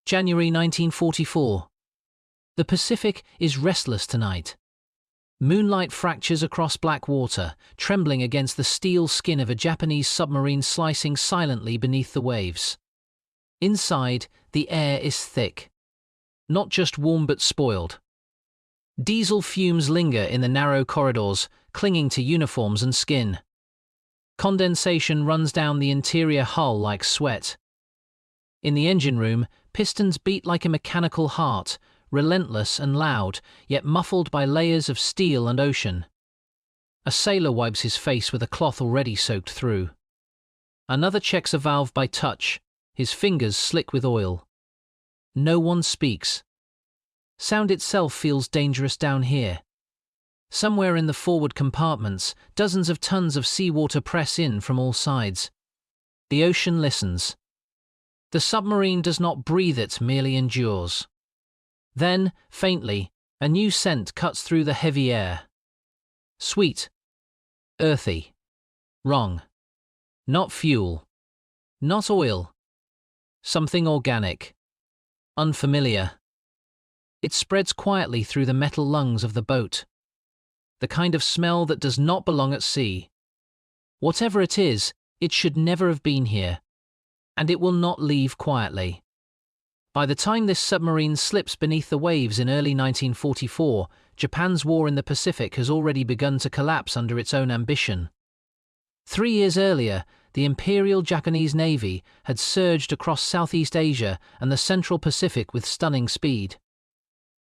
January 1944. The Pacific is restless tonight. Moonlight fractures across black water, trembling against the steel skin of a Japanese submarine slicing silently beneath the waves. Inside, the air is thick. Not just warm but spoiled. Diesel fumes linger in the narrow corridors, clinging to uniforms and skin. Condensation runs down the interior hull like sweat. In the engine room, pistons beat like a mechanical heart, relentless and loud, yet muffled by layers of steel and ocean. A sailor wipes his face with a cloth already soaked through. Another checks a valve by touch, his fingers slick with oil. No one speaks. Sound itself feels dangerous down here. Somewhere in the forward compartments, dozens of tons of seawater press in from all sides. The ocean listens. The submarine does not breathe, it merely endures. Then, faintly, a new scent cuts through the heavy air. Sweet. Earthy. Wrong. Not fuel. Not oil. Something organic. Unfamiliar. It spreads quietly through the metal lungs of the boat. The kind of smell that does not belong at sea. Whatever it is, it should never have been here. And it will not leave quietly. By the time this submarine slips beneath the waves in early 1944, Japan's war in the Pacific has already begun to collapse under its own ambition. 3 years earlier, the Imperial Japanese Navy had surged across Southeast Asia and the Central Pacific with stunning speed.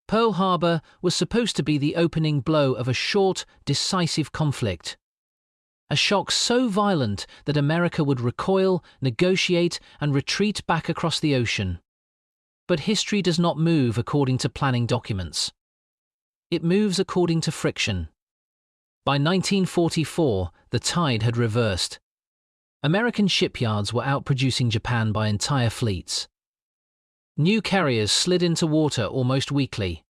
Pearl Harbor was supposed to be the opening blow of a short, decisive conflict. A shock so violent that America would recoil, negotiate, and retreat back across the ocean. But history does not move according to planning documents. It moves according to friction. By 1944, the tide had reversed. American shipyards were outproducing Japan by entire fleets. New carriers slid into water almost weekly.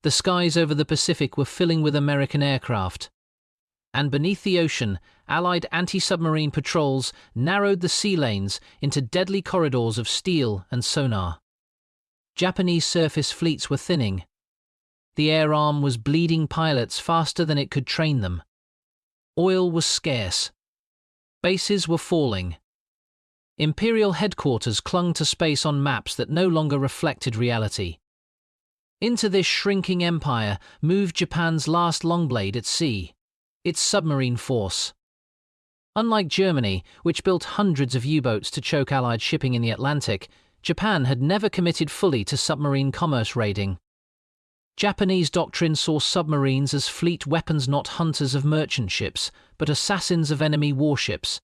The skies over the Pacific were filling with American aircraft. And beneath the ocean, Allied anti-submarine patrols narrowed the sea lanes into deadly corridors of steel and sonar. Japanese surface fleets were thinning. The air arm was bleeding pilots faster than it could train them. Oil was scarce. Bases were falling. Imperial headquarters clung to space on maps that no longer reflected reality. Into this shrinking empire moved Japan's last longblade at sea, its submarine force. Unlike Germany, which built hundreds of U-boats to choke Allied shipping in the Atlantic, Japan had never committed fully to submarine commerce raiding. Japanese doctrine saw submarines as fleet weapons, not hunters of merchant ships, but assassins of enemy warships.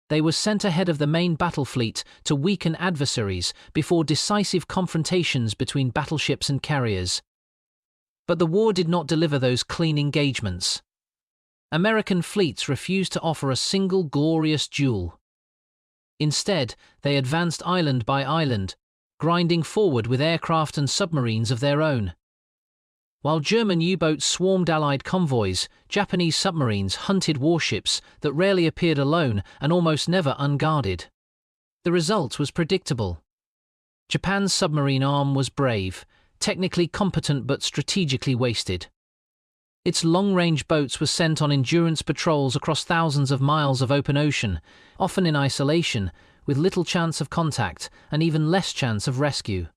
They were sent ahead of the main battle fleet to weaken adversaries before decisive confrontations between battleships and carriers. But the war did not deliver those clean engagements. American fleets refused to offer a single glorious duel. Instead, they advanced island by island, grinding forward with aircraft and submarines of their own. While German U-boats swarmed Allied convoys, Japanese submarines hunted warships that rarely appeared alone and almost never unguarded. The result was predictable. Japan's submarine arm was brave, technically competent but strategically wasted. Its long-range boats were sent on endurance patrols across thousands of miles of open ocean, often in isolation, with little chance of contact and even less chance of rescue.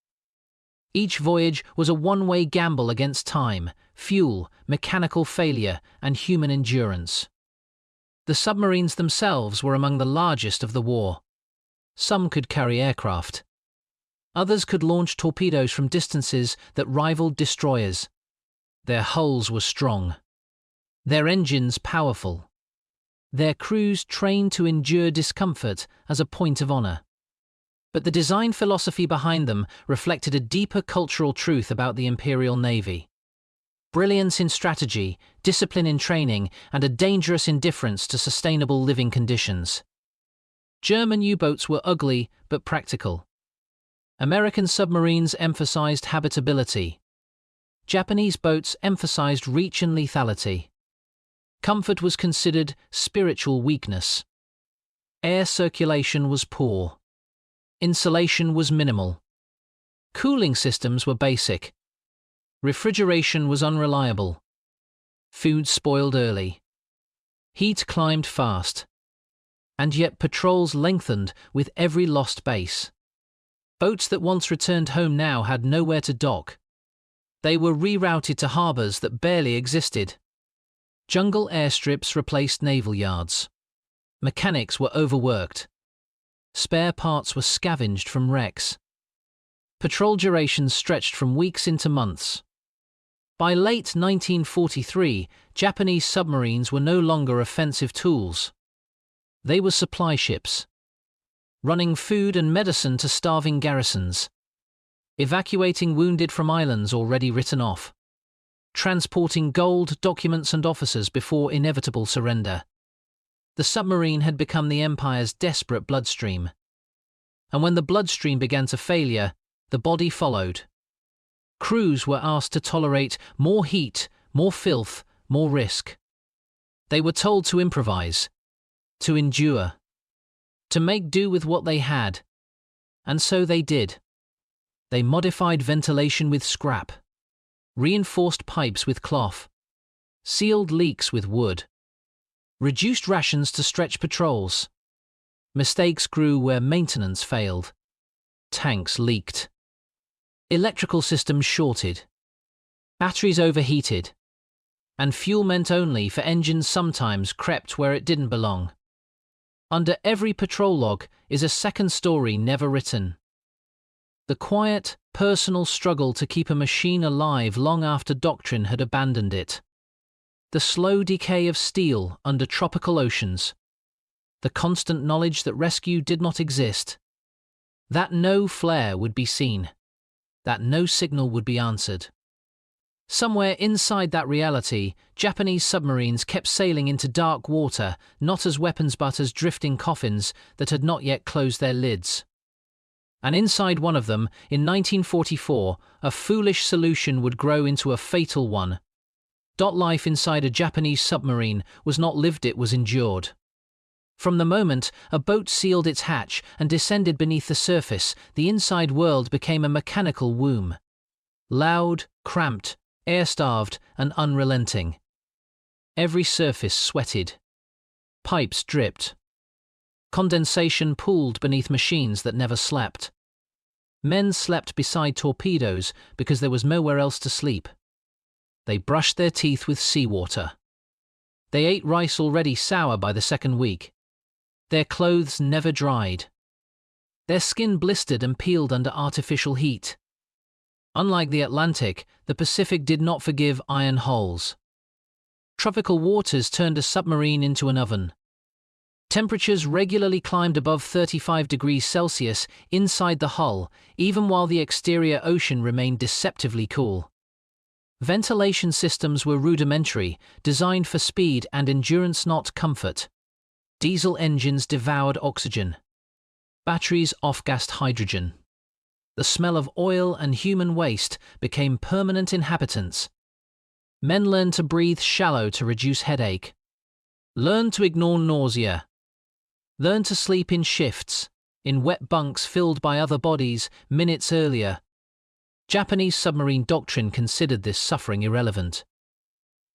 Each voyage was a one-way gamble against time, fuel, mechanical failure, and human endurance. The submarines themselves were among the largest of the war. Some could carry aircraft. Others could launch torpedoes from distances that rivaled destroyers. Their hulls were strong. Their engines powerful. Their crews trained to endure discomfort as a point of honor. But the design philosophy behind them reflected a deeper cultural truth about the Imperial Navy. Brilliance in strategy, discipline in training, and a dangerous indifference to sustainable living conditions. German U-boats were ugly but practical. American submarines emphasized habitability. Japanese boats emphasized reach and lethality. Comfort was considered spiritual weakness. Air circulation was poor. Insulation was minimal. Cooling systems were basic. Refrigeration was unreliable. Food spoiled early. Heat climbed fast. And yet patrols lengthened with every lost base. Boats that once returned home now had nowhere to dock. They were rerouted to harbors that barely existed. Jungle airstrips replaced naval yards. Mechanics were overworked. Spare parts were scavenged from wrecks. Patrol durations stretched from weeks into months. By late 1943, Japanese submarines were no longer offensive tools. They were supply ships, running food and medicine to starving garrisons, evacuating wounded from islands already written off, transporting gold, documents and officers before inevitable surrender. The submarine had become the Empire's desperate bloodstream. And when the bloodstream began to failure, the body followed. Crews were asked to tolerate more heat, more filth, more risk. They were told to improvise, to endure, to make do with what they had. And so they did. They modified ventilation with scrap, reinforced pipes with cloth, sealed leaks with wood, reduced rations to stretch patrols. Mistakes grew where maintenance failed. Tanks leaked. Electrical systems shorted. Batteries overheated. And fuel meant only for engines sometimes crept where it didn't belong. Under every patrol log is a second story never written. The quiet, personal struggle to keep a machine alive long after doctrine had abandoned it. The slow decay of steel under tropical oceans. The constant knowledge that rescue did not exist. That no flare would be seen. That no signal would be answered. Somewhere inside that reality, Japanese submarines kept sailing into dark water, not as weapons but as drifting coffins that had not yet closed their lids. And inside one of them, in 1944, a foolish solution would grow into a fatal one. Life inside a Japanese submarine was not lived, it was endured. From the moment a boat sealed its hatch and descended beneath the surface, the inside world became a mechanical womb. Loud, cramped, air-starved and unrelenting. Every surface sweated. Pipes dripped. Condensation pooled beneath machines that never slept. Men slept beside torpedoes because there was nowhere else to sleep. They brushed their teeth with seawater. They ate rice already sour by the second week. Their clothes never dried. Their skin blistered and peeled under artificial heat. Unlike the Atlantic, the Pacific did not forgive iron holes. Tropical waters turned a submarine into an oven. Temperatures regularly climbed above 35 degrees Celsius inside the hull, even while the exterior ocean remained deceptively cool. Ventilation systems were rudimentary, designed for speed and endurance, not comfort. Diesel engines devoured oxygen. Batteries off-gassed hydrogen. The smell of oil and human waste became permanent inhabitants. Men learned to breathe shallow to reduce headache. Learned to ignore nausea. Learned to sleep in shifts, in wet bunks filled by other bodies minutes earlier. Japanese submarine doctrine considered this suffering irrelevant.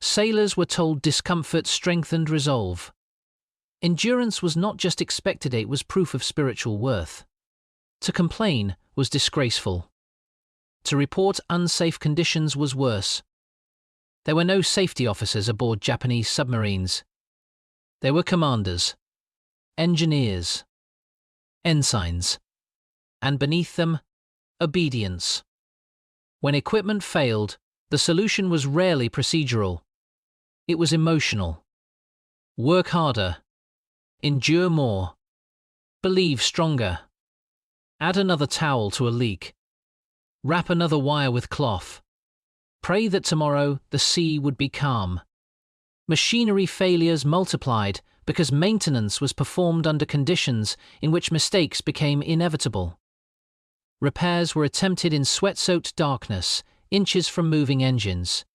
Sailors were told discomfort strengthened resolve. Endurance was not just expected, it was proof of spiritual worth. To complain was disgraceful. To report unsafe conditions was worse. There were no safety officers aboard Japanese submarines. There were commanders, engineers, ensigns, and beneath them, obedience. When equipment failed, the solution was rarely procedural. It was emotional. Work harder. Endure more. Believe stronger. Add another towel to a leak. Wrap another wire with cloth. Pray that tomorrow the sea would be calm. Machinery failures multiplied because maintenance was performed under conditions in which mistakes became inevitable. Repairs were attempted in sweat-soaked darkness, inches from moving engines.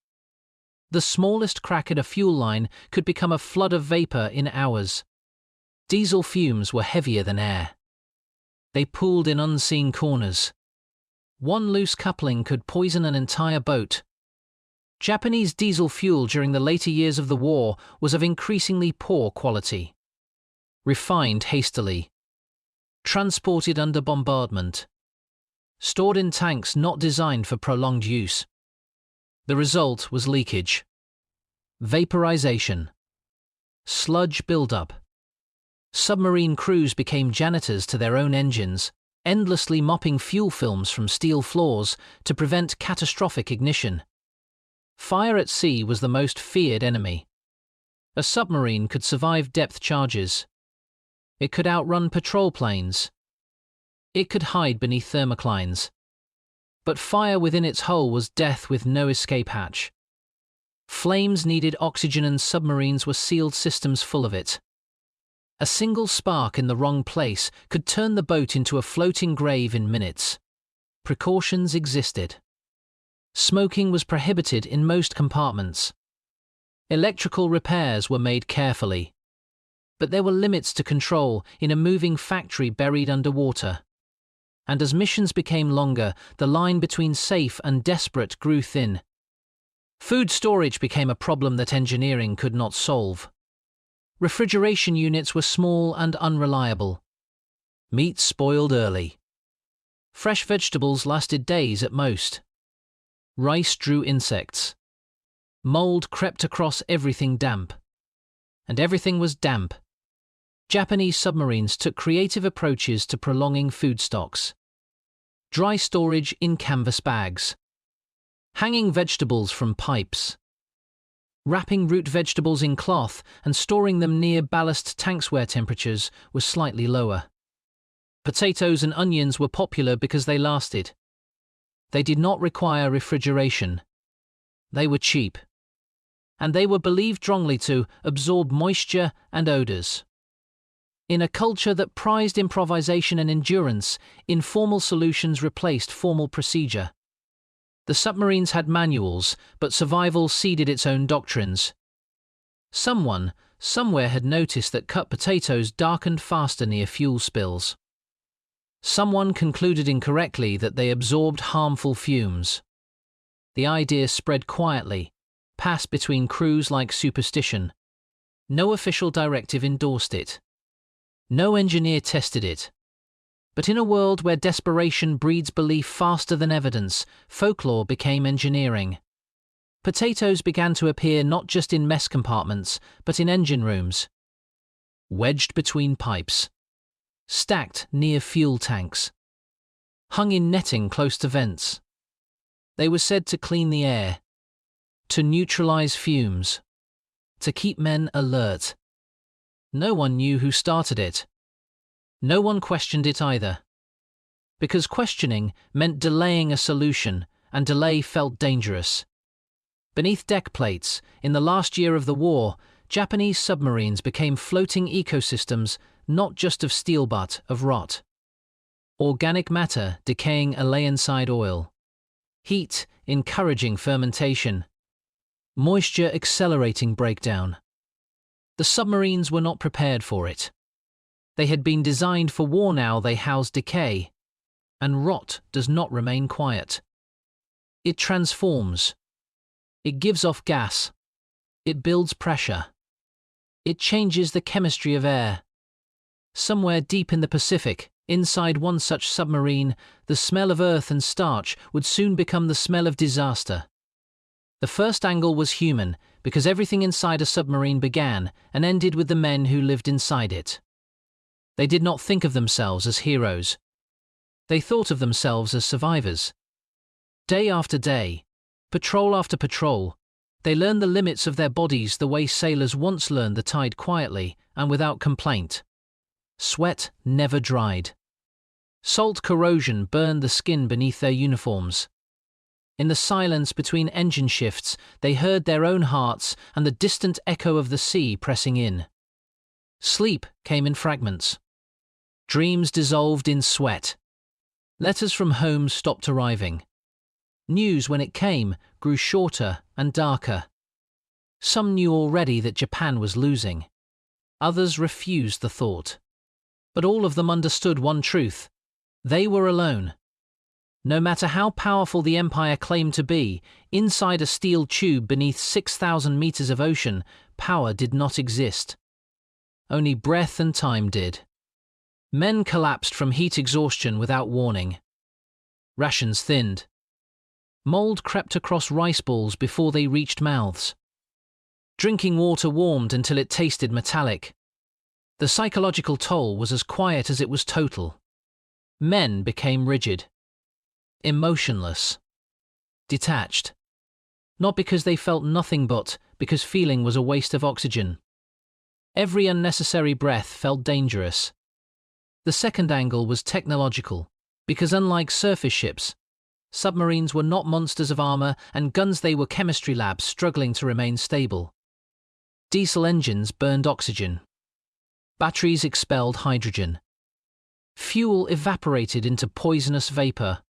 The smallest crack in a fuel line could become a flood of vapor in hours. Diesel fumes were heavier than air. They pooled in unseen corners. One loose coupling could poison an entire boat. Japanese diesel fuel during the later years of the war was of increasingly poor quality. Refined hastily. Transported under bombardment. Stored in tanks not designed for prolonged use. The result was leakage. Vaporization. Sludge buildup. Submarine crews became janitors to their own engines, endlessly mopping fuel films from steel floors to prevent catastrophic ignition. Fire at sea was the most feared enemy. A submarine could survive depth charges. It could outrun patrol planes. It could hide beneath thermoclines. But fire within its hull was death with no escape hatch. Flames needed oxygen and submarines were sealed systems full of it. A single spark in the wrong place could turn the boat into a floating grave in minutes. Precautions existed. Smoking was prohibited in most compartments. Electrical repairs were made carefully. But there were limits to control in a moving factory buried underwater. And as missions became longer, the line between safe and desperate grew thin. Food storage became a problem that engineering could not solve. Refrigeration units were small and unreliable. Meat spoiled early. Fresh vegetables lasted days at most. Rice drew insects. Mold crept across everything damp. And everything was damp. Japanese submarines took creative approaches to prolonging food stocks. Dry storage in canvas bags. Hanging vegetables from pipes. Wrapping root vegetables in cloth and storing them near ballast tanks where temperatures were slightly lower. Potatoes and onions were popular because they lasted. They did not require refrigeration. They were cheap. And they were believed strongly to absorb moisture and odors. In a culture that prized improvisation and endurance, informal solutions replaced formal procedure. The submarines had manuals, but survival seeded its own doctrines. Someone, somewhere had noticed that cut potatoes darkened faster near fuel spills. Someone concluded incorrectly that they absorbed harmful fumes. The idea spread quietly, passed between crews like superstition. No official directive endorsed it. No engineer tested it. But in a world where desperation breeds belief faster than evidence, folklore became engineering. Potatoes began to appear not just in mess compartments, but in engine rooms. Wedged between pipes. Stacked near fuel tanks. Hung in netting close to vents. They were said to clean the air. To neutralize fumes. To keep men alert. No one knew who started it. No one questioned it either. Because questioning meant delaying a solution, and delay felt dangerous. Beneath deck plates, in the last year of the war, Japanese submarines became floating ecosystems not just of steel but of rot. Organic matter decaying inside oil. Heat encouraging fermentation. Moisture accelerating breakdown. The submarines were not prepared for it. They had been designed for war. Now they housed decay. And rot does not remain quiet. It transforms. It gives off gas. It builds pressure. It changes the chemistry of air. Somewhere deep in the Pacific, inside one such submarine, the smell of earth and starch would soon become the smell of disaster. The first angle was human, because everything inside a submarine began and ended with the men who lived inside it. They did not think of themselves as heroes. They thought of themselves as survivors. Day after day, patrol after patrol, they learned the limits of their bodies the way sailors once learned the tide quietly and without complaint. Sweat never dried. Salt corrosion burned the skin beneath their uniforms. In the silence between engine shifts, they heard their own hearts and the distant echo of the sea pressing in. Sleep came in fragments. Dreams dissolved in sweat. Letters from home stopped arriving. News, when it came, grew shorter and darker. Some knew already that Japan was losing. Others refused the thought. But all of them understood one truth. They were alone. No matter how powerful the Empire claimed to be, inside a steel tube beneath 6,000 meters of ocean, power did not exist. Only breath and time did. Men collapsed from heat exhaustion without warning. Rations thinned. Mold crept across rice balls before they reached mouths. Drinking water warmed until it tasted metallic. The psychological toll was as quiet as it was total. Men became rigid. Emotionless. Detached. Not because they felt nothing but because feeling was a waste of oxygen. Every unnecessary breath felt dangerous. The second angle was technological, because unlike surface ships, submarines were not monsters of armor, and guns they were chemistry labs struggling to remain stable. Diesel engines burned oxygen. Batteries expelled hydrogen. Fuel evaporated into poisonous vapor.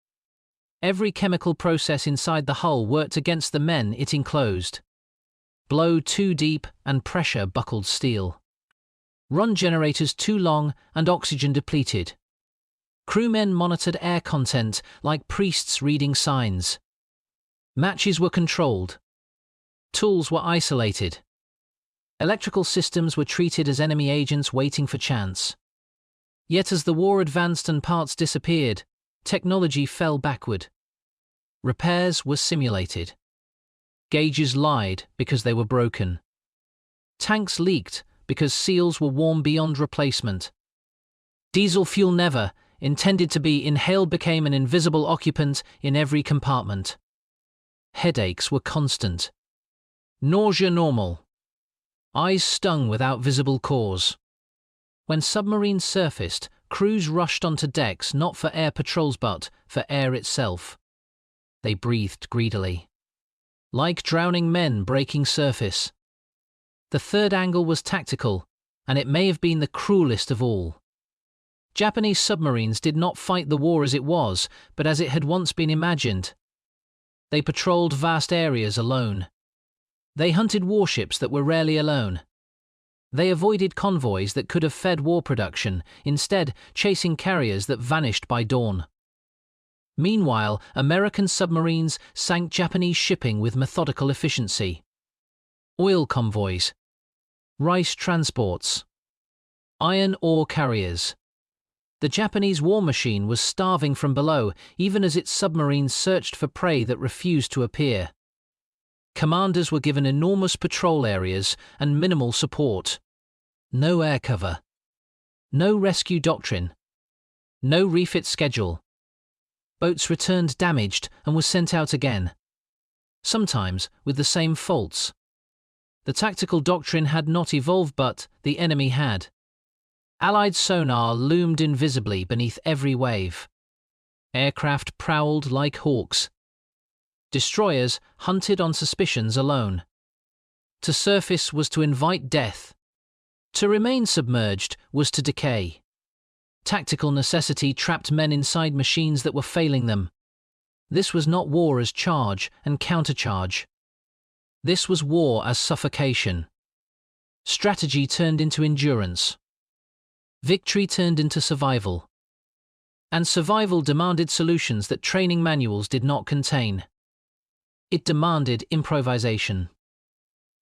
Every chemical process inside the hull worked against the men it enclosed. Blow too deep and pressure buckled steel. Run generators too long and oxygen depleted. Crewmen monitored air content like priests reading signs. Matches were controlled. Tools were isolated. Electrical systems were treated as enemy agents waiting for chance. Yet as the war advanced and parts disappeared, technology fell backward. Repairs were simulated. Gauges lied because they were broken. Tanks leaked because seals were worn beyond replacement. Diesel fuel never, intended to be inhaled, became an invisible occupant in every compartment. Headaches were constant. Nausea normal. Eyes stung without visible cause. When submarines surfaced, crews rushed onto decks not for air patrols but for air itself. They breathed greedily. Like drowning men breaking surface. The third angle was tactical, and it may have been the cruelest of all. Japanese submarines did not fight the war as it was, but as it had once been imagined. They patrolled vast areas alone. They hunted warships that were rarely alone. They avoided convoys that could have fed war production, instead chasing carriers that vanished by dawn. Meanwhile, American submarines sank Japanese shipping with methodical efficiency. Oil convoys, rice transports, iron ore carriers. The Japanese war machine was starving from below, even as its submarines searched for prey that refused to appear. Commanders were given enormous patrol areas and minimal support. No air cover. No rescue doctrine. No refit schedule. Boats returned damaged and were sent out again. Sometimes with the same faults. The tactical doctrine had not evolved, but the enemy had. Allied sonar loomed invisibly beneath every wave. Aircraft prowled like hawks. Destroyers hunted on suspicions alone. To surface was to invite death. To remain submerged was to decay. Tactical necessity trapped men inside machines that were failing them. This was not war as charge and countercharge. This was war as suffocation. Strategy turned into endurance. Victory turned into survival. And survival demanded solutions that training manuals did not contain. It demanded improvisation.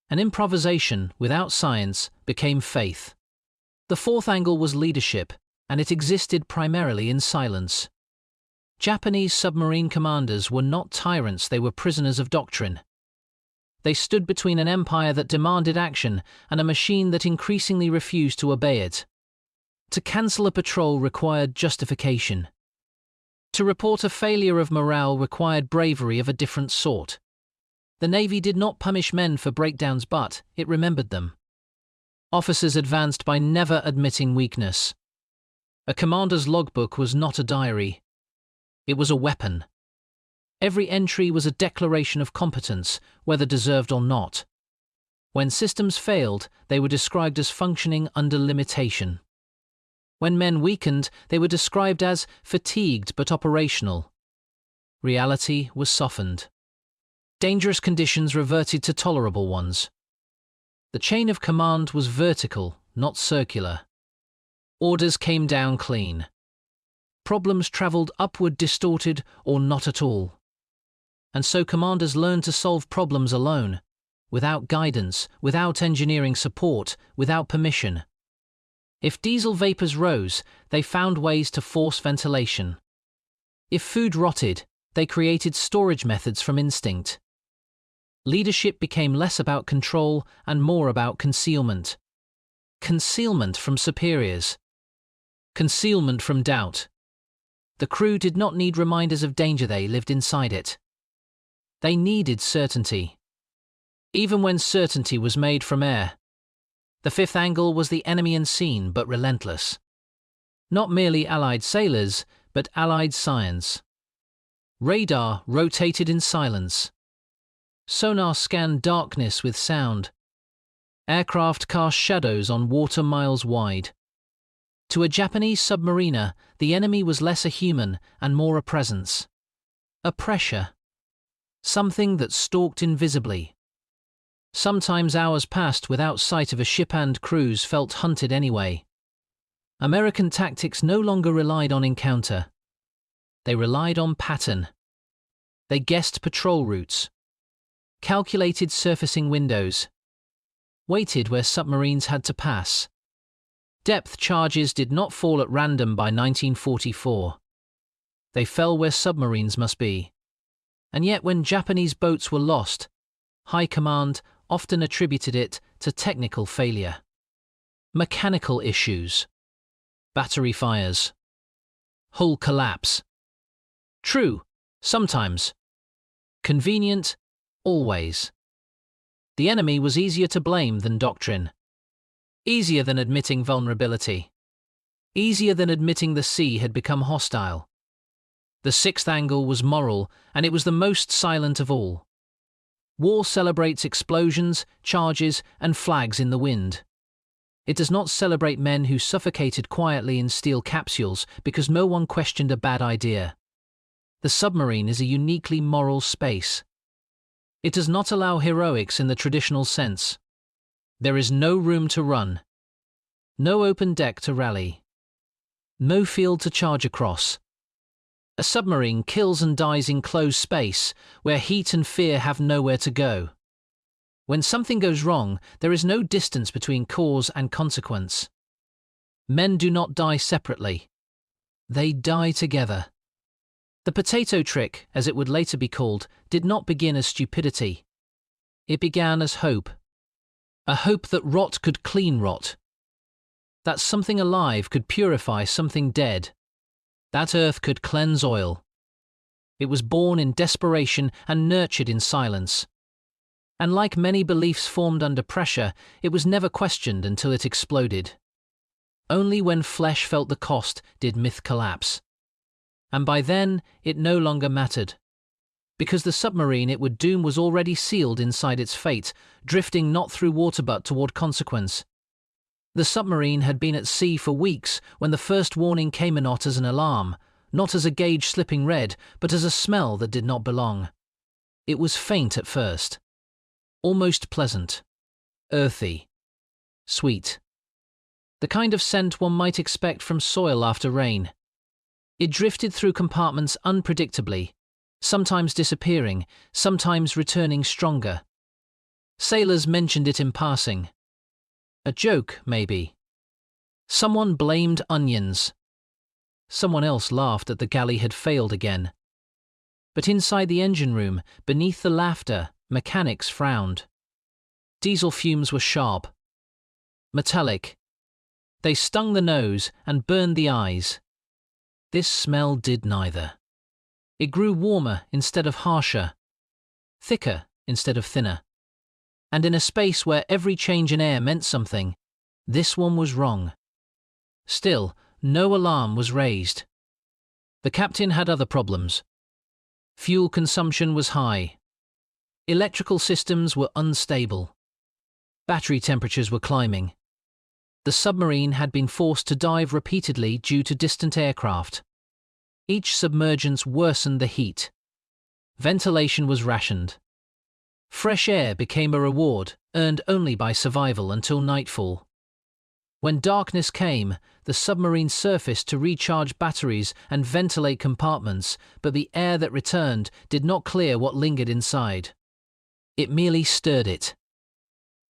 And improvisation without science became faith. The fourth angle was leadership, and it existed primarily in silence. Japanese submarine commanders were not tyrants, they were prisoners of doctrine. They stood between an empire that demanded action and a machine that increasingly refused to obey it. To cancel a patrol required justification. To report a failure of morale required bravery of a different sort. The Navy did not punish men for breakdowns, but it remembered them. Officers advanced by never admitting weakness. A commander's logbook was not a diary. It was a weapon. Every entry was a declaration of competence, whether deserved or not. When systems failed, they were described as functioning under limitation. When men weakened, they were described as fatigued but operational. Reality was softened. Dangerous conditions reverted to tolerable ones. The chain of command was vertical, not circular. Orders came down clean. problems traveled upward distorted or not at all. And so commanders learned to solve problems alone, without guidance, without engineering support, without permission. If diesel vapors rose, they found ways to force ventilation. If food rotted, they created storage methods from instinct. Leadership became less about control and more about concealment. Concealment from superiors. Concealment from doubt. The crew did not need reminders of danger, they lived inside it. They needed certainty. Even when certainty was made from air. The fifth angle was the enemy unseen but relentless. Not merely Allied sailors, but Allied science. Radar rotated in silence. Sonar scanned darkness with sound. Aircraft cast shadows on water miles wide. To a Japanese submariner, the enemy was less a human and more a presence. A pressure. Something that stalked invisibly. Sometimes hours passed without sight of a ship and crews felt hunted anyway. American tactics no longer relied on encounter. They relied on pattern. They guessed patrol routes. Calculated surfacing windows. Waited where submarines had to pass. Depth charges did not fall at random by 1944. They fell where submarines must be. And yet when Japanese boats were lost, High Command often attributed it to technical failure. Mechanical issues. Battery fires. Hull collapse. True, sometimes. Convenient, always. The enemy was easier to blame than doctrine. Easier than admitting vulnerability. Easier than admitting the sea had become hostile. The sixth angle was moral, and it was the most silent of all. War celebrates explosions, charges, and flags in the wind. It does not celebrate men who suffocated quietly in steel capsules because no one questioned a bad idea. The submarine is a uniquely moral space. It does not allow heroics in the traditional sense. There is no room to run. No open deck to rally. No field to charge across. A submarine kills and dies in closed space, where heat and fear have nowhere to go. When something goes wrong, there is no distance between cause and consequence. Men do not die separately. They die together. The potato trick, as it would later be called, did not begin as stupidity. It began as hope. A hope that rot could clean rot. That something alive could purify something dead. That earth could cleanse oil. It was born in desperation and nurtured in silence. And like many beliefs formed under pressure, it was never questioned until it exploded. Only when flesh felt the cost did myth collapse. And by then, it no longer mattered. Because the submarine it would doom was already sealed inside its fate, drifting not through water but toward consequence. The submarine had been at sea for weeks when the first warning came not as an alarm, not as a gauge slipping red, but as a smell that did not belong. It was faint at first. Almost pleasant. Earthy. Sweet. The kind of scent one might expect from soil after rain. It drifted through compartments unpredictably, sometimes disappearing, sometimes returning stronger. Sailors mentioned it in passing. A joke, maybe. Someone blamed onions. Someone else laughed that the galley had failed again. But inside the engine room, beneath the laughter, mechanics frowned. Diesel fumes were sharp. Metallic. They stung the nose and burned the eyes. This smell did neither. It grew warmer instead of harsher. Thicker instead of thinner. And in a space where every change in air meant something, this one was wrong. Still, no alarm was raised. The captain had other problems. Fuel consumption was high. Electrical systems were unstable. Battery temperatures were climbing. The submarine had been forced to dive repeatedly due to distant aircraft. Each submergence worsened the heat. Ventilation was rationed. Fresh air became a reward, earned only by survival until nightfall. When darkness came, the submarine surfaced to recharge batteries and ventilate compartments, but the air that returned did not clear what lingered inside. It merely stirred it.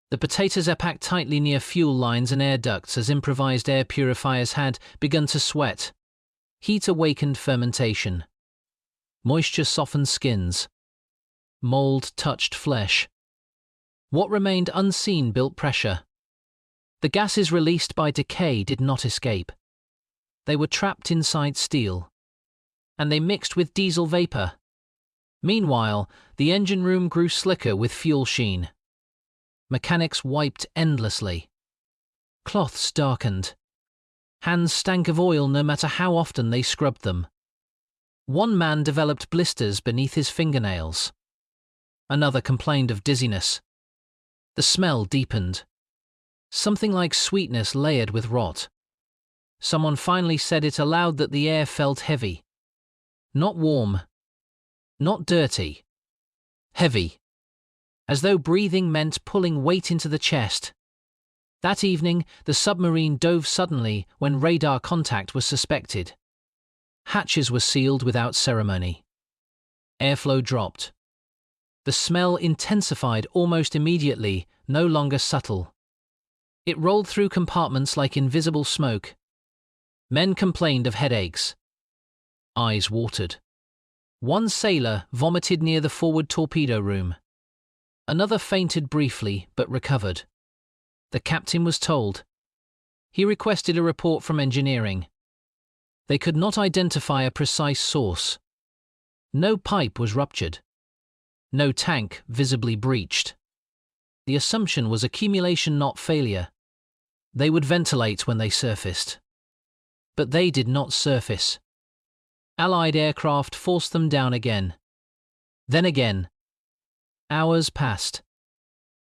The potatoes are packed tightly near fuel lines and air ducts as improvised air purifiers had begun to sweat. Heat awakened fermentation. Moisture softened skins. Mold touched flesh. What remained unseen built pressure. The gases released by decay did not escape. They were trapped inside steel. And they mixed with diesel vapor. Meanwhile, the engine room grew slicker with fuel sheen. Mechanics wiped endlessly. Cloths darkened. Hands stank of oil no matter how often they scrubbed them. One man developed blisters beneath his fingernails. Another complained of dizziness. The smell deepened. Something like sweetness layered with rot. Someone finally said it aloud that the air felt heavy. Not warm. Not dirty. Heavy. As though breathing meant pulling weight into the chest. That evening, the submarine dove suddenly when radar contact was suspected. Hatches were sealed without ceremony. Airflow dropped. The smell intensified almost immediately, no longer subtle. It rolled through compartments like invisible smoke. Men complained of headaches. Eyes watered. One sailor vomited near the forward torpedo room. Another fainted briefly, but recovered. The captain was told. He requested a report from engineering. They could not identify a precise source. No pipe was ruptured. No tank visibly breached. The assumption was accumulation, not failure. They would ventilate when they surfaced. But they did not surface. Allied aircraft forced them down again. Then again. Hours passed.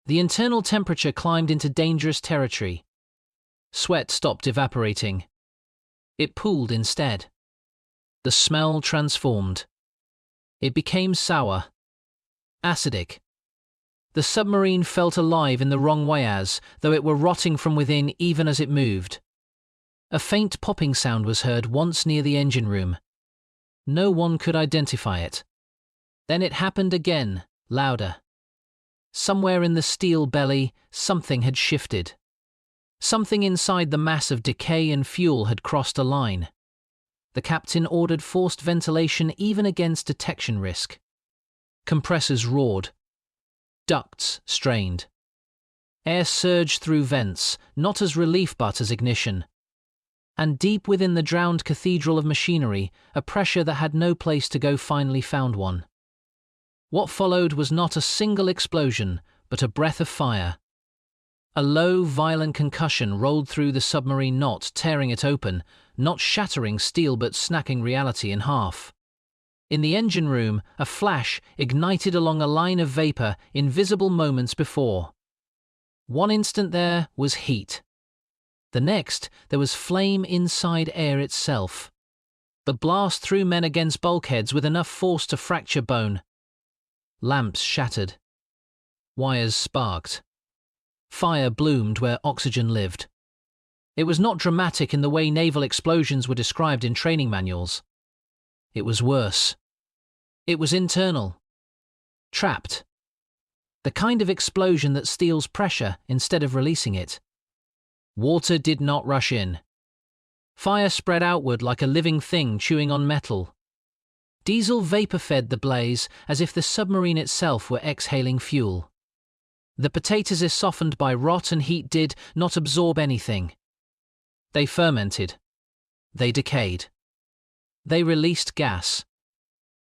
The internal temperature climbed into dangerous territory. Sweat stopped evaporating. It pooled instead. The smell transformed. It became sour. Acidic. The submarine felt alive in the wrong way as though it were rotting from within even as it moved. A faint popping sound was heard once near the engine room. No one could identify it. Then it happened again, louder. Somewhere in the steel belly, something had shifted. Something inside the mass of decay and fuel had crossed a line. The captain ordered forced ventilation even against detection risk. Compressors roared. Ducts strained. Air surged through vents, not as relief but as ignition. And deep within the drowned cathedral of machinery, a pressure that had no place to go finally found one. What followed was not a single explosion, but a breath of fire. A low, violent concussion rolled through the submarine, not tearing it open, not shattering steel but snapping reality in half. In the engine room, a flash ignited along a line of vapor invisible moments before. One instant there was heat. The next, there was flame inside air itself. The blast threw men against bulkheads with enough force to fracture bone. Lamps shattered. Wires sparked. Fire bloomed where oxygen lived. It was not dramatic in the way naval explosions were described in training manuals. It was worse. It was internal. Trapped. The kind of explosion that steals pressure instead of releasing it. Water did not rush in. Fire spread outward like a living thing chewing on metal. Diesel vapor-fed the blaze as if the submarine itself were exhaling fuel. The potatoes softened by rot and heat did not absorb anything. They fermented. They decayed. They released gas.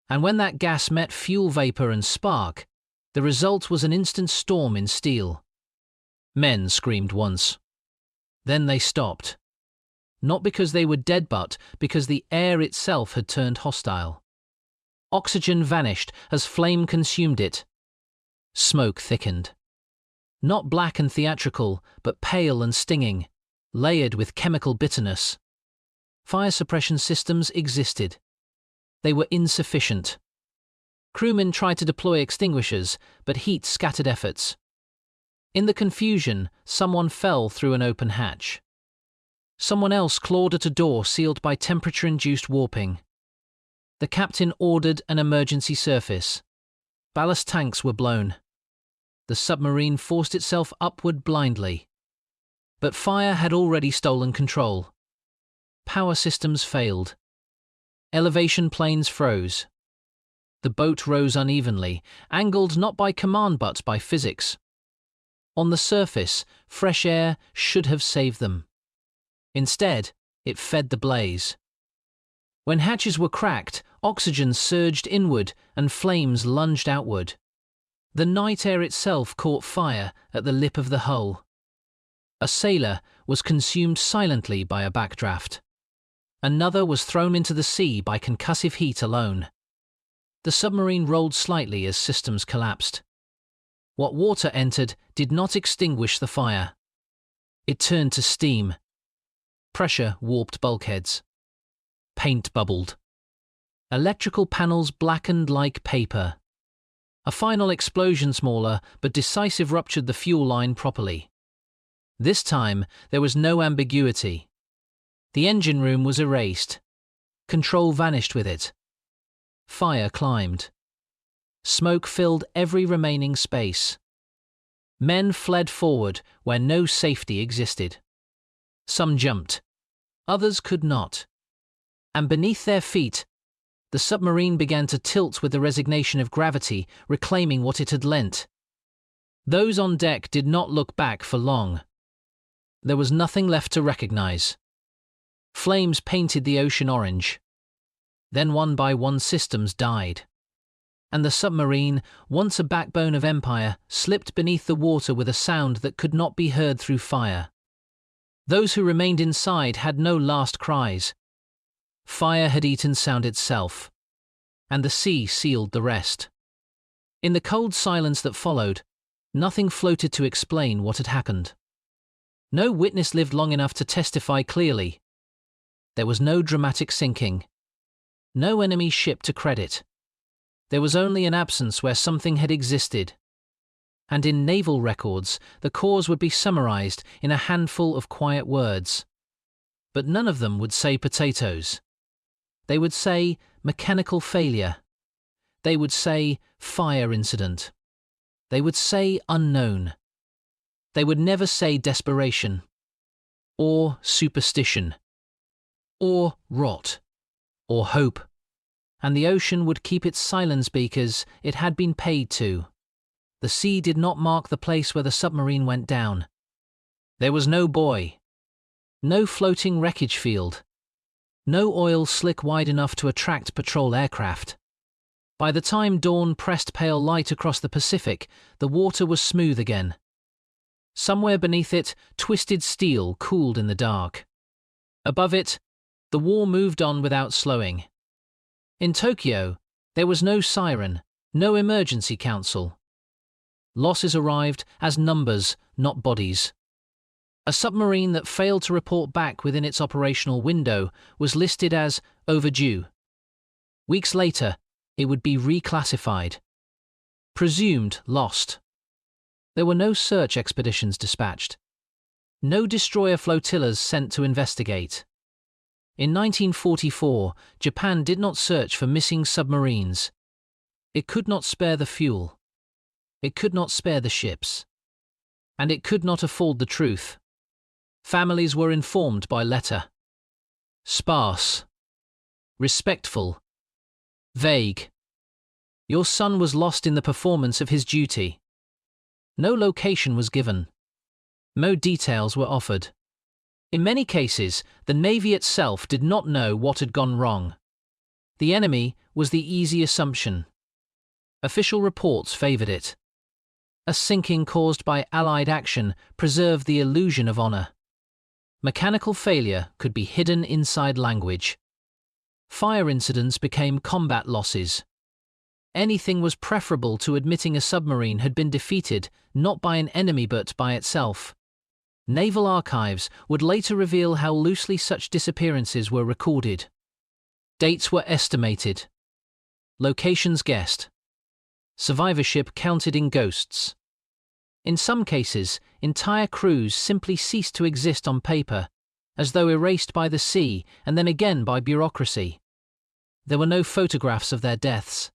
And when that gas met fuel vapor and spark, the result was an instant storm in steel. Men screamed once. Then they stopped. Not because they were dead but because the air itself had turned hostile. Oxygen vanished as flame consumed it. Smoke thickened. Not black and theatrical, but pale and stinging, layered with chemical bitterness. Fire suppression systems existed. They were insufficient. Crewmen tried to deploy extinguishers, but heat scattered efforts. In the confusion, someone fell through an open hatch. Someone else clawed at a door sealed by temperature-induced warping. The captain ordered an emergency surface. Ballast tanks were blown. The submarine forced itself upward blindly. But fire had already stolen control. Power systems failed. Elevation planes froze. The boat rose unevenly, angled not by command but by physics. On the surface, fresh air should have saved them. Instead, it fed the blaze. When hatches were cracked, oxygen surged inward and flames lunged outward. The night air itself caught fire at the lip of the hull. A sailor was consumed silently by a backdraft. Another was thrown into the sea by concussive heat alone. The submarine rolled slightly as systems collapsed. What water entered did not extinguish the fire. It turned to steam. Pressure warped bulkheads. Paint bubbled. Electrical panels blackened like paper. A final explosion, smaller but decisive, ruptured the fuel line properly. This time, there was no ambiguity. The engine room was erased. Control vanished with it. Fire climbed. Smoke filled every remaining space. Men fled forward where no safety existed. Some jumped. Others could not. And beneath their feet, the submarine began to tilt with the resignation of gravity, reclaiming what it had lent. Those on deck did not look back for long. There was nothing left to recognize. Flames painted the ocean orange. Then one by one systems died. And the submarine, once a backbone of empire, slipped beneath the water with a sound that could not be heard through fire. Those who remained inside had no last cries. Fire had eaten sound itself, and the sea sealed the rest. In the cold silence that followed, nothing floated to explain what had happened. No witness lived long enough to testify clearly. There was no dramatic sinking. No enemy ship to credit. There was only an absence where something had existed. And in naval records, the cause would be summarized in a handful of quiet words. But none of them would say potatoes. They would say mechanical failure. They would say fire incident. They would say unknown. They would never say desperation, or superstition, or rot, or hope. And the ocean would keep its silence because it had been paid to. The sea did not mark the place where the submarine went down. There was no buoy, no floating wreckage field, no oil slick wide enough to attract patrol aircraft. By the time dawn pressed pale light across the Pacific, the water was smooth again. Somewhere beneath it, twisted steel cooled in the dark. Above it, the war moved on without slowing. In Tokyo, there was no siren, no emergency council. Losses arrived as numbers, not bodies. A submarine that failed to report back within its operational window was listed as overdue. Weeks later, it would be reclassified. Presumed lost. There were no search expeditions dispatched. No destroyer flotillas sent to investigate. In 1944, Japan did not search for missing submarines. It could not spare the fuel. It could not spare the ships. And it could not afford the truth. Families were informed by letter. Sparse. Respectful. Vague. Your son was lost in the performance of his duty. No location was given. No details were offered. In many cases, the Navy itself did not know what had gone wrong. The enemy was the easy assumption. Official reports favored it. A sinking caused by Allied action preserved the illusion of honor. Mechanical failure could be hidden inside language. Fire incidents became combat losses. Anything was preferable to admitting a submarine had been defeated not by an enemy but by itself. Naval archives would later reveal how loosely such disappearances were recorded. Dates were estimated. Locations guessed. Survivorship counted in ghosts. In some cases, entire crews simply ceased to exist on paper. as though erased by the sea and then again by bureaucracy. There were no photographs of their deaths.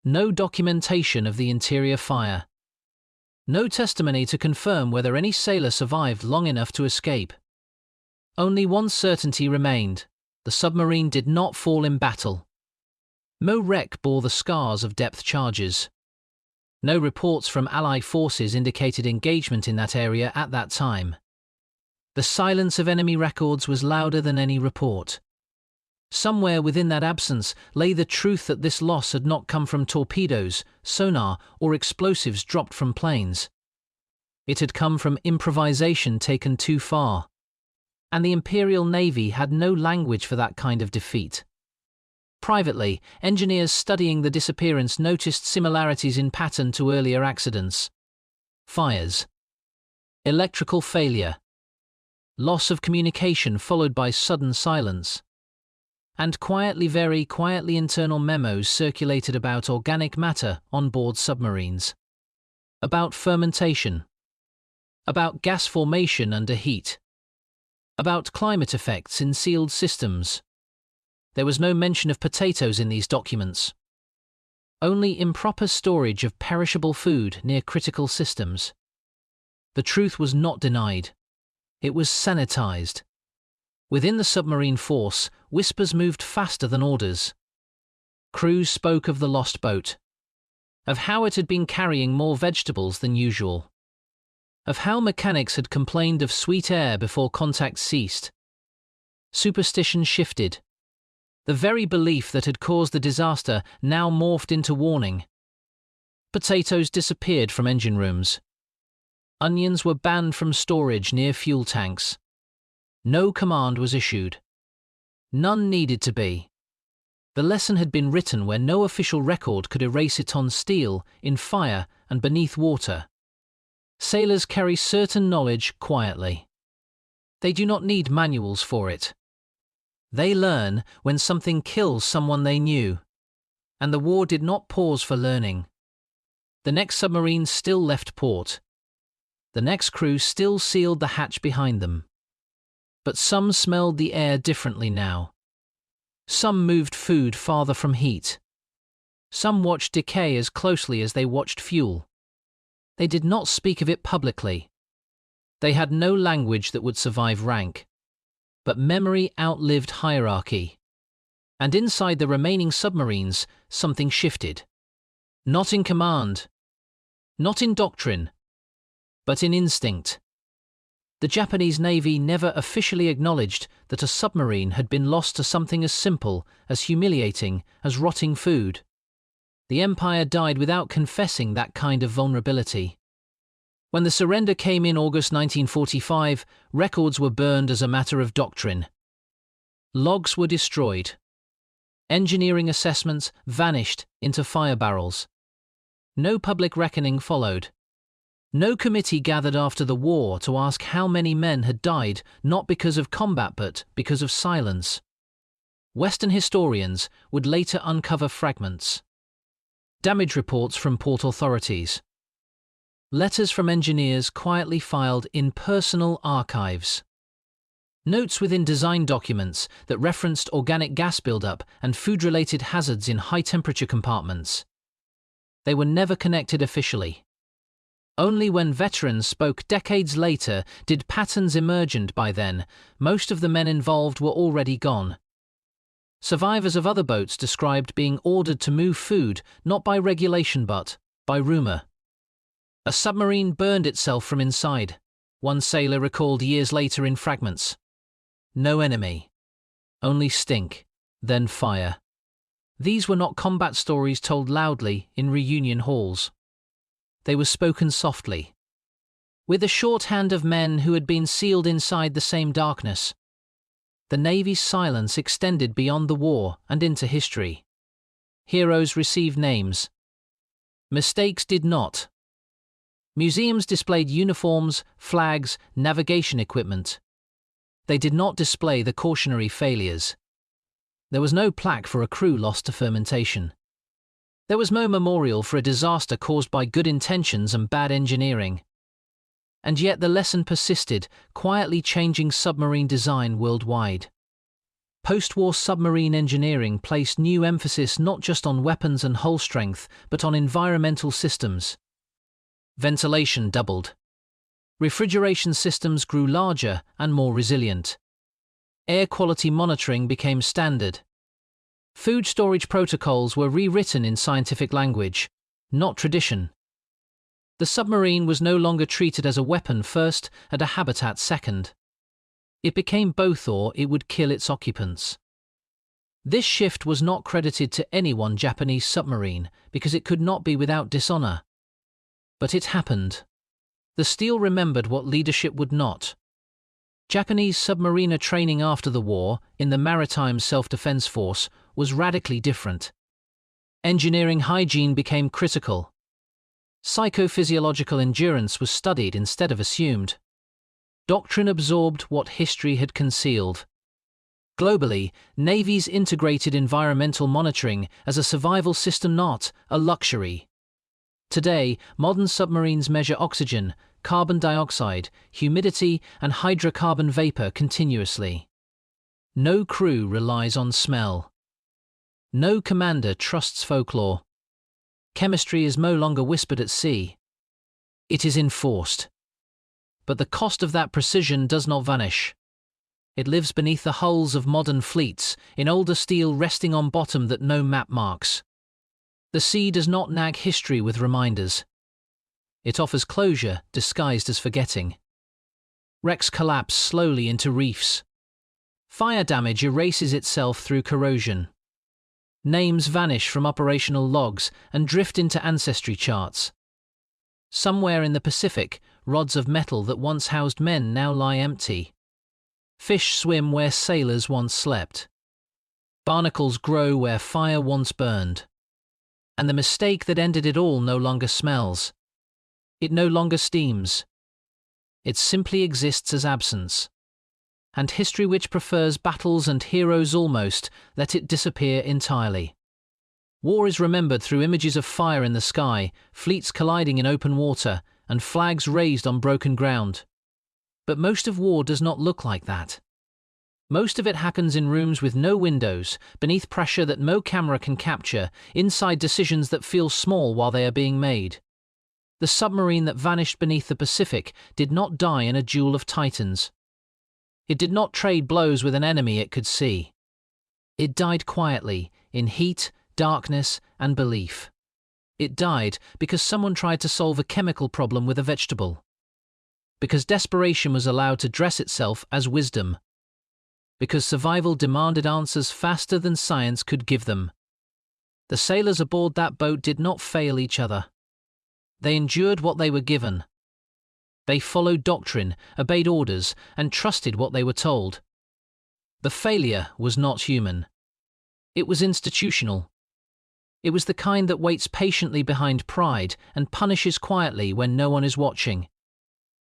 No documentation of the interior fire. No testimony to confirm whether any sailor survived long enough to escape. Only one certainty remained: the submarine did not fall in battle. No wreck bore the scars of depth charges. No reports from Allied forces indicated engagement in that area at that time. The silence of enemy records was louder than any report. Somewhere within that absence lay the truth that this loss had not come from torpedoes, sonar, or explosives dropped from planes. It had come from improvisation taken too far. And the Imperial Navy had no language for that kind of defeat. Privately, engineers studying the disappearance noticed similarities in pattern to earlier accidents. Fires. Electrical failure. Loss of communication followed by sudden silence. And very quietly internal memos circulated about organic matter on board submarines. About fermentation. About gas formation under heat. About climate effects in sealed systems. There was no mention of potatoes in these documents. Only improper storage of perishable food near critical systems. The truth was not denied. It was sanitized. Within the submarine force, whispers moved faster than orders. Crews spoke of the lost boat. Of how it had been carrying more vegetables than usual. Of how mechanics had complained of sweet air before contact ceased. Superstition shifted. The very belief that had caused the disaster now morphed into warning. Potatoes disappeared from engine rooms. Onions were banned from storage near fuel tanks. No command was issued. None needed to be. The lesson had been written where no official record could erase it: on steel, in fire, and beneath water. Sailors carry certain knowledge quietly. They do not need manuals for it. They learn when something kills someone they knew. And the war did not pause for learning. The next submarine still left port. The next crew still sealed the hatch behind them. But some smelled the air differently now. Some moved food farther from heat. Some watched decay as closely as they watched fuel. They did not speak of it publicly. They had no language that would survive rank. But memory outlived hierarchy. And inside the remaining submarines, something shifted. Not in command. Not in doctrine. But in instinct. The Japanese Navy never officially acknowledged that a submarine had been lost to something as simple, as humiliating, as rotting food. The Empire died without confessing that kind of vulnerability. When the surrender came in August 1945, records were burned as a matter of doctrine. Logs were destroyed. Engineering assessments vanished into fire barrels. No public reckoning followed. No committee gathered after the war to ask how many men had died, not because of combat but because of silence. Western historians would later uncover fragments. Damage reports from port authorities. Letters from engineers quietly filed in personal archives. Notes within design documents that referenced organic gas buildup and food-related hazards in high-temperature compartments. They were never connected officially. Only when veterans spoke decades later did patterns emerge, and by then, most of the men involved were already gone. Survivors of other boats described being ordered to move food not by regulation but by rumor. A submarine burned itself from inside, one sailor recalled years later in fragments. No enemy. Only stink, then fire. These were not combat stories told loudly in reunion halls. They were spoken softly, with the shorthand of men who had been sealed inside the same darkness. The Navy's silence extended beyond the war and into history. Heroes received names. Mistakes did not. Museums displayed uniforms, flags, navigation equipment. They did not display the cautionary failures. There was no plaque for a crew lost to fermentation. There was no memorial for a disaster caused by good intentions and bad engineering. And yet the lesson persisted, quietly changing submarine design worldwide. Post-war submarine engineering placed new emphasis not just on weapons and hull strength, but on environmental systems. Ventilation doubled. Refrigeration systems grew larger and more resilient. Air quality monitoring became standard. Food storage protocols were rewritten in scientific language, not tradition. The submarine was no longer treated as a weapon first and a habitat second. It became both, or it would kill its occupants. This shift was not credited to any one Japanese submarine because it could not be without dishonor. But it happened. The steel remembered what leadership would not. Japanese submariner training after the war, in the Maritime Self-Defense Force, was radically different. Engineering hygiene became critical. Psychophysiological endurance was studied instead of assumed. Doctrine absorbed what history had concealed. Globally, navies integrated environmental monitoring as a survival system, not a luxury. Today, modern submarines measure oxygen, carbon dioxide, humidity, and hydrocarbon vapor continuously. No crew relies on smell. No commander trusts folklore. Chemistry is no longer whispered at sea. It is enforced. But the cost of that precision does not vanish. It lives beneath the hulls of modern fleets, in older steel resting on bottom that no map marks. The sea does not nag history with reminders. It offers closure disguised as forgetting. Wrecks collapse slowly into reefs. Fire damage erases itself through corrosion. Names vanish from operational logs and drift into ancestry charts. Somewhere in the Pacific, rods of metal that once housed men now lie empty. Fish swim where sailors once slept. Barnacles grow where fire once burned. And the mistake that ended it all no longer smells. It no longer steams. It simply exists as absence. And history, which prefers battles and heroes almost, let it disappear entirely. War is remembered through images of fire in the sky, fleets colliding in open water, and flags raised on broken ground. But most of war does not look like that. Most of it happens in rooms with no windows, beneath pressure that no camera can capture, inside decisions that feel small while they are being made. The submarine that vanished beneath the Pacific did not die in a duel of titans. It did not trade blows with an enemy it could see. It died quietly, in heat, darkness, and belief. It died because someone tried to solve a chemical problem with a vegetable. Because desperation was allowed to dress itself as wisdom. Because survival demanded answers faster than science could give them. The sailors aboard that boat did not fail each other. They endured what they were given. They followed doctrine, obeyed orders, and trusted what they were told. The failure was not human. It was institutional. It was the kind that waits patiently behind pride and punishes quietly when no one is watching.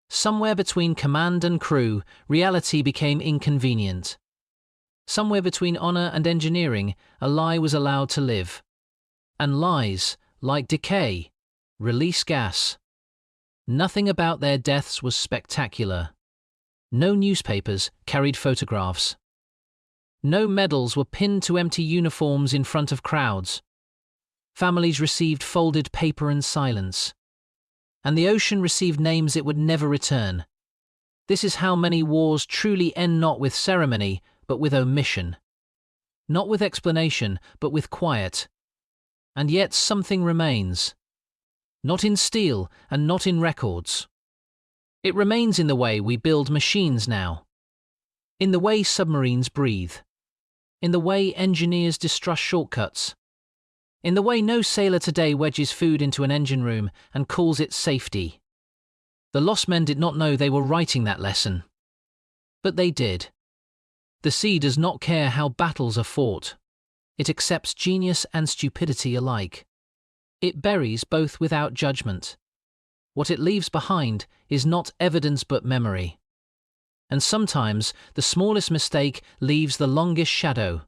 Somewhere between command and crew, reality became inconvenient. Somewhere between honor and engineering, a lie was allowed to live. And lies, like decay, release gas. Nothing about their deaths was spectacular. No newspapers carried photographs. No medals were pinned to empty uniforms in front of crowds. Families received folded paper and silence. And the ocean received names it would never return. This is how many wars truly end, not with ceremony, but with omission. Not with explanation, but with quiet. And yet something remains. Not in steel and not in records. It remains in the way we build machines now. In the way submarines breathe. In the way engineers distrust shortcuts. In the way no sailor today wedges food into an engine room and calls it safety. The lost men did not know they were writing that lesson. But they did. The sea does not care how battles are fought. It accepts genius and stupidity alike. It buries both without judgment. What it leaves behind is not evidence but memory. And sometimes the smallest mistake leaves the longest shadow.